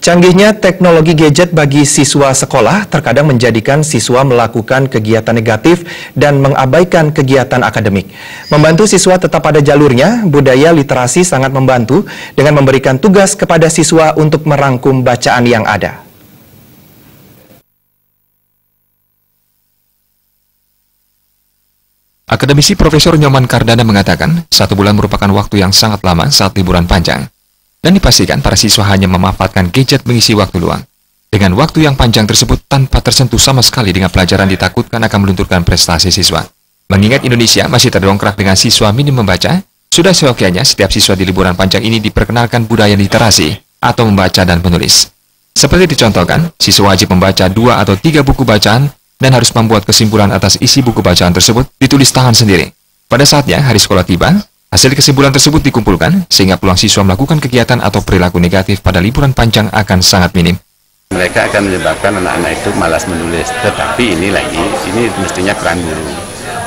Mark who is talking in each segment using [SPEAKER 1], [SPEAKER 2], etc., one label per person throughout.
[SPEAKER 1] Canggihnya teknologi gadget bagi siswa sekolah terkadang menjadikan siswa melakukan kegiatan negatif dan mengabaikan kegiatan akademik. Membantu siswa tetap pada jalurnya, budaya literasi sangat membantu dengan memberikan tugas kepada siswa untuk merangkum bacaan yang ada.
[SPEAKER 2] Akademisi Profesor Nyoman Kardana mengatakan, 1 bulan merupakan waktu yang sangat lama saat liburan panjang. Dan dipastikan para siswa hanya memanfaatkan gadget mengisi waktu luang. Dengan waktu yang panjang tersebut tanpa tersentuh sama sekali dengan pelajaran ditakutkan akan melunturkan prestasi siswa. Mengingat Indonesia masih terdongkrak dengan siswa minim membaca, sudah seyogyanya setiap siswa di liburan panjang ini diperkenalkan budaya literasi atau membaca dan menulis. Seperti dicontohkan, siswa wajib membaca 2 atau 3 buku bacaan dan harus membuat kesimpulan atas isi buku bacaan tersebut ditulis tangan sendiri. Pada saatnya hari sekolah tiba, hasil kesimpulan tersebut dikumpulkan sehingga peluang siswa melakukan kegiatan atau perilaku negatif pada liburan panjang akan sangat minim.
[SPEAKER 3] Mereka akan menyebabkan anak-anak itu malas menulis, tetapi ini mestinya peran guru.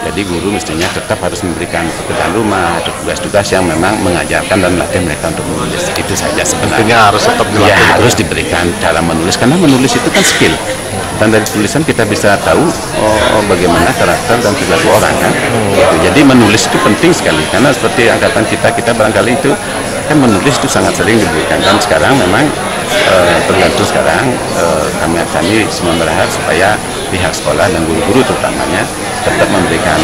[SPEAKER 3] Jadi guru mestinya tetap harus memberikan pekerjaan rumah atau tugas-tugas yang memang mengajarkan dan melatih mereka untuk menulis. Itu saja sebenarnya.
[SPEAKER 4] Tentunya harus tetap dilakukan.
[SPEAKER 3] Ya, harus diberikan cara menulis, karena menulis itu kan skill. Dan dari tulisan kita bisa tahu bagaimana karakter dan perilaku orang kan. Gitu. Jadi menulis itu penting sekali, karena seperti angkatan kita barangkali itu kan menulis itu sangat sering diberikan. Dan sekarang memang tergantung sekarang kami semua berharap supaya pihak sekolah dan guru-guru terutamanya tetap memberikan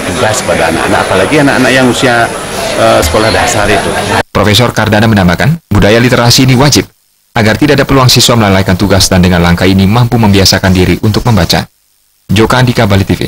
[SPEAKER 3] tugas pada anak-anak, apalagi anak-anak yang usia sekolah dasar itu.
[SPEAKER 2] Profesor Kardana menambahkan, budaya literasi ini wajib agar tidak ada peluang siswa melalaikan tugas dan dengan langkah ini mampu membiasakan diri untuk membaca. Joka Andika, Bali TV.